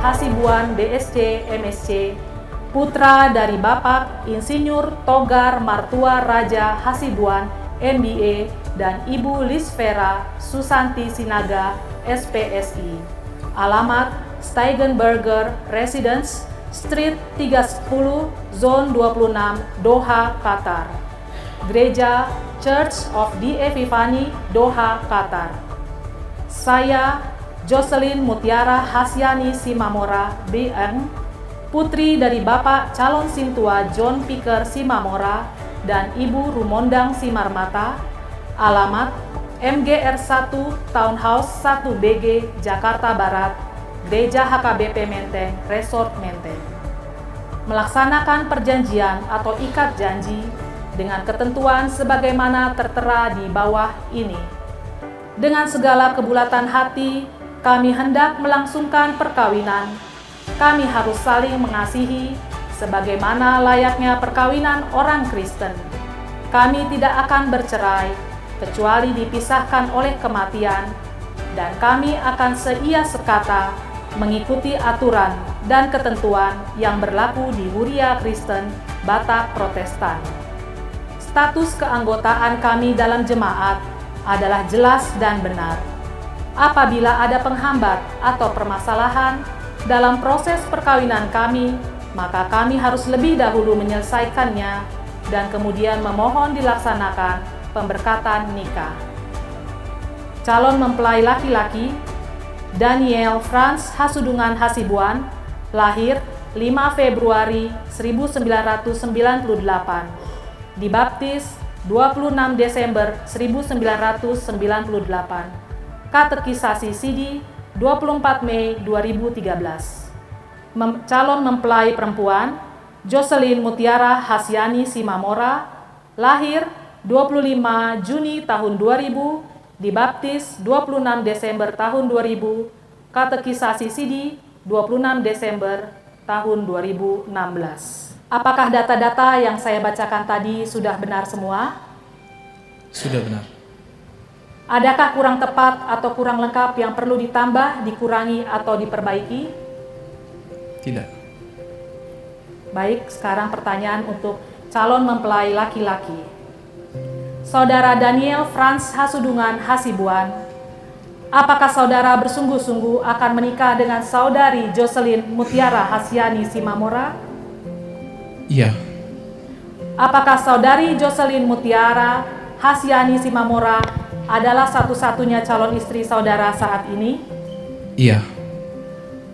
Hasibuan DSC MSc, putra dari Bapak Insinyur Togar Martua Raja Hasibuan MBA dan Ibu Lisvera Susanti Sinaga SPSI. Alamat Steigenberger Residence, Street 310, Zone 26, Doha, Qatar. Gereja Church of the Epiphany, Doha, Qatar. Saya Jocelyn Mutiara Hasyani Simamora, BM, putri dari Bapak Calon Sintua John Piker Simamora dan Ibu Rumondang Simarmata, alamat MGR 1 Townhouse 1BG, Jakarta Barat, Gereja HKBP Menteng, Resort Menteng. Melaksanakan perjanjian atau ikat janji dengan ketentuan sebagaimana tertera di bawah ini. Dengan segala kebulatan hati, kami hendak melangsungkan perkawinan. Kami harus saling mengasihi sebagaimana layaknya perkawinan orang Kristen. Kami tidak akan bercerai kecuali dipisahkan oleh kematian, dan kami akan seia sekata mengikuti aturan dan ketentuan yang berlaku di Huria Kristen Batak Protestan. Status keanggotaan kami dalam jemaat adalah jelas dan benar. Apabila ada penghambat atau permasalahan dalam proses perkawinan kami, maka kami harus lebih dahulu menyelesaikannya dan kemudian memohon dilaksanakan pemberkatan nikah. Calon mempelai laki-laki Daniel Franz Hasudungan Hasibuan, lahir 5 Februari 1998, dibaptis 26 Desember 1998, katekisasi Sidi 24 Mei 2013. Calon mempelai perempuan Jocelyn Mutiara Hasyani Simamora, lahir 25 Juni tahun 2000, dibaptis 26 Desember tahun 2000, katekisasi Sidi 26 Desember tahun 2016. Apakah data-data yang saya bacakan tadi sudah benar semua? Sudah benar. Adakah kurang tepat atau kurang lengkap yang perlu ditambah, dikurangi, atau diperbaiki? Tidak. Baik, sekarang pertanyaan untuk calon mempelai laki-laki. Saudara Daniel Franz Hasudungan Hasibuan, apakah saudara bersungguh-sungguh akan menikah dengan saudari Jocelyn Mutiara Hasyani Simamora? Iya. Apakah saudari Jocelyn Mutiara Hasyani Simamora adalah satu-satunya calon istri saudara saat ini? Iya.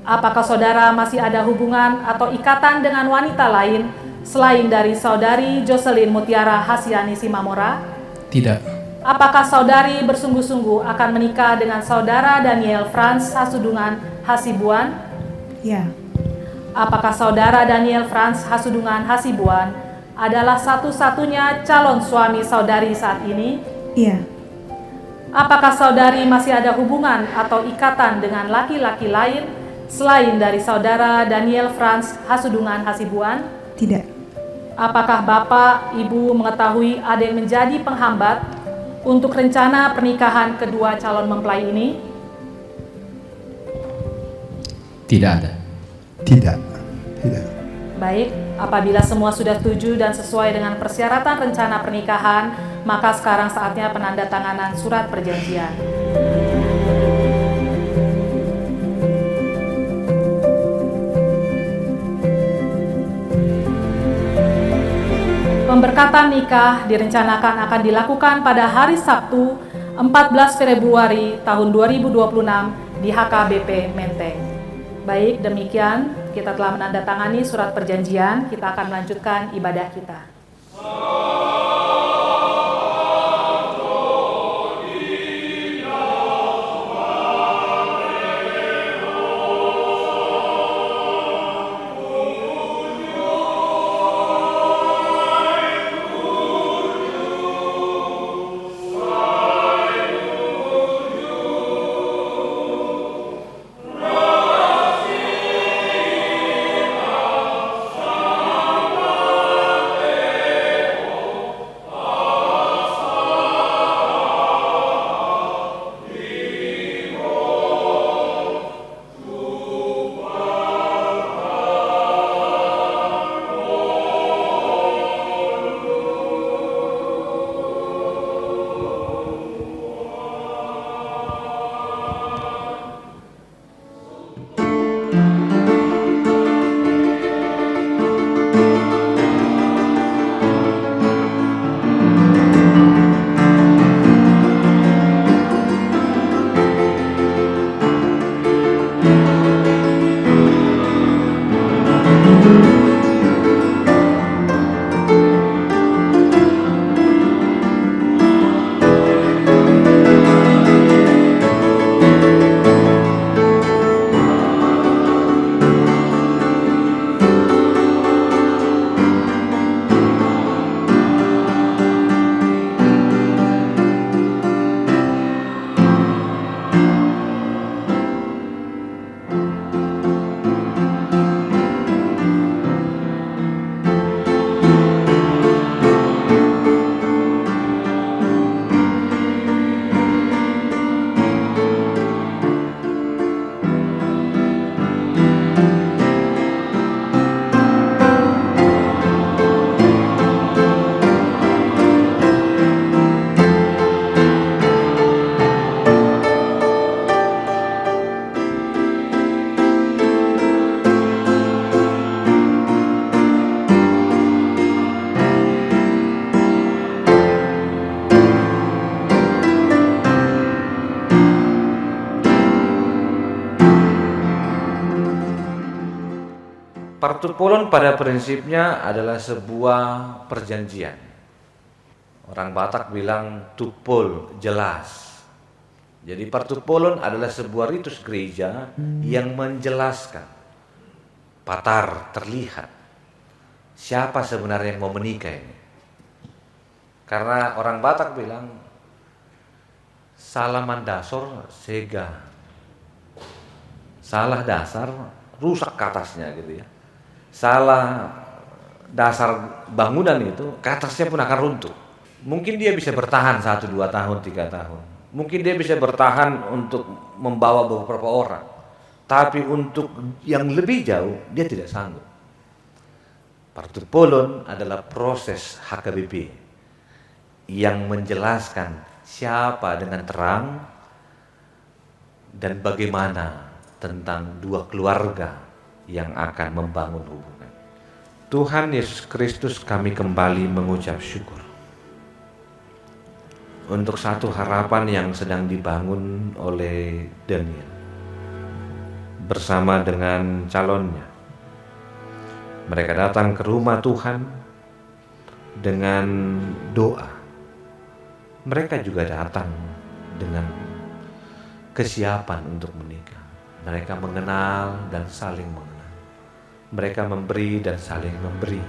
Apakah saudara masih ada hubungan atau ikatan dengan wanita lain selain dari saudari Jocelyn Mutiara Hasyani Simamora? Tidak. Apakah saudari bersungguh-sungguh akan menikah dengan saudara Daniel Franz Hasudungan Hasibuan? Iya. Apakah saudara Daniel Franz Hasudungan Hasibuan adalah satu-satunya calon suami saudari saat ini? Iya. Apakah saudari masih ada hubungan atau ikatan dengan laki-laki lain selain dari saudara Daniel Franz Hasudungan Hasibuan? Tidak. Apakah Bapak, Ibu mengetahui ada yang menjadi penghambat untuk rencana pernikahan kedua calon mempelai ini? Tidak ada. Tidak. Tidak. Baik, apabila semua sudah setuju dan sesuai dengan persyaratan rencana pernikahan, maka sekarang saatnya penandatanganan surat perjanjian. Pemberkatan nikah direncanakan akan dilakukan pada hari Sabtu 14 Februari tahun 2026 di HKBP Menteng. Baik, demikian kita telah menandatangani surat perjanjian, kita akan melanjutkan ibadah kita. Partupolon pada prinsipnya adalah sebuah perjanjian. Orang Batak bilang tupol, jelas. Jadi partupolon adalah sebuah ritus gereja yang menjelaskan, patar, terlihat siapa sebenarnya yang mau menikah ini. Karena orang Batak bilang salah mandasor sega, salah dasar rusak ke atasnya gitu ya. Salah dasar bangunan itu, ke atasnya pun akan runtuh. Mungkin dia bisa bertahan 1, 2 tahun, 3 tahun. Mungkin dia bisa bertahan untuk membawa beberapa orang. Tapi untuk yang lebih jauh, dia tidak sanggup. Partupolon adalah proses HKBP yang menjelaskan siapa dengan terang dan bagaimana tentang dua keluarga yang akan membangun hubungan. Tuhan Yesus Kristus, kami kembali mengucap syukur untuk satu harapan yang sedang dibangun oleh Daniel bersama dengan calonnya. Mereka datang ke rumah Tuhan dengan doa. Mereka juga datang dengan kesiapan untuk menikah. Mereka mengenal dan saling mengenal. Mereka memberi dan saling memberi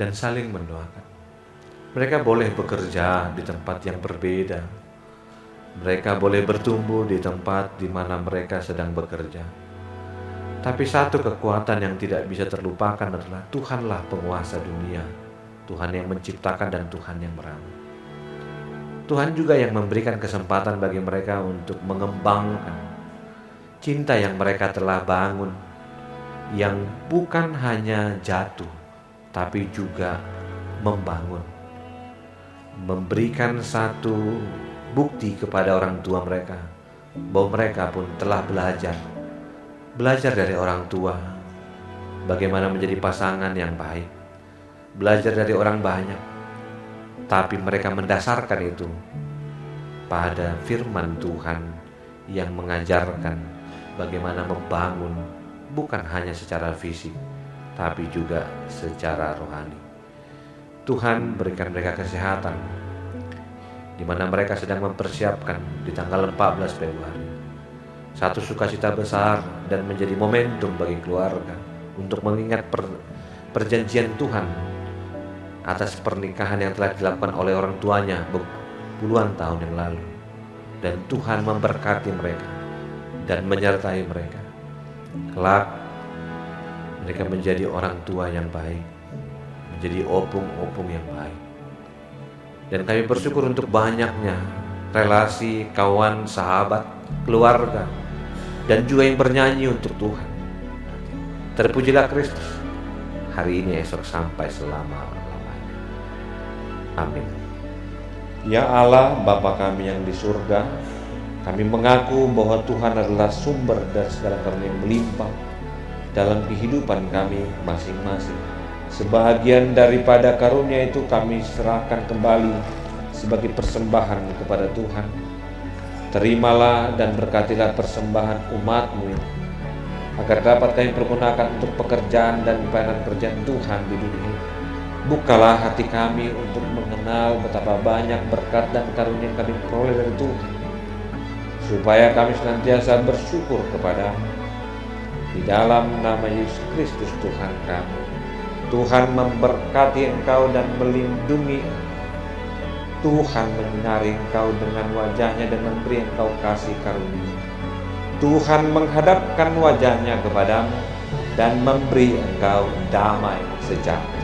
dan saling mendoakan. Mereka boleh bekerja di tempat yang berbeda. Mereka boleh bertumbuh di tempat di mana mereka sedang bekerja. Tapi satu kekuatan yang tidak bisa terlupakan adalah Tuhanlah penguasa dunia. Tuhan yang menciptakan dan Tuhan yang merawat. Tuhan juga yang memberikan kesempatan bagi mereka untuk mengembangkan cinta yang mereka telah bangun, yang bukan hanya jatuh, tapi juga membangun. Memberikan satu bukti kepada orang tua mereka, bahwa mereka pun telah belajar dari orang tua, bagaimana menjadi pasangan yang baik, belajar dari orang banyak, tapi mereka mendasarkan itu pada firman Tuhan yang mengajarkan bagaimana membangun bukan hanya secara fisik, tapi juga secara rohani. Tuhan berikan mereka kesehatan, di mana mereka sedang mempersiapkan di tanggal 14 Februari. Satu sukacita besar dan menjadi momentum bagi keluarga untuk mengingat perjanjian Tuhan atas pernikahan yang telah dilakukan oleh orang tuanya puluhan tahun yang lalu. Dan Tuhan memberkati mereka dan menyertai mereka. Kelak mereka menjadi orang tua yang baik, menjadi opung-opung yang baik. Dan kami bersyukur untuk banyaknya relasi, kawan, sahabat, keluarga, dan juga yang bernyanyi untuk Tuhan. Terpujilah Kristus, hari ini, esok, sampai selama-lamanya. Amin. Ya Allah, Bapa kami yang di surga, kami mengaku bahwa Tuhan adalah sumber dan segala karunia yang melimpah dalam kehidupan kami masing-masing. Sebahagian daripada karunia itu kami serahkan kembali sebagai persembahan kepada Tuhan. Terimalah dan berkatilah persembahan umat-Mu ini, agar dapat kami pergunakan untuk pekerjaan dan pekerjaan Tuhan di dunia ini. Bukalah hati kami untuk mengenal betapa banyak berkat dan karunia yang kami peroleh dari Tuhan, supaya kami senantiasa bersyukur kepada-Mu. Di dalam nama Yesus Kristus Tuhan kami. Tuhan memberkati engkau dan melindungi engkau. Tuhan menyinari engkau dengan wajahnya dan memberi engkau kasih karunia. Tuhan menghadapkan wajahnya kepadamu dan memberi engkau damai sejahtera.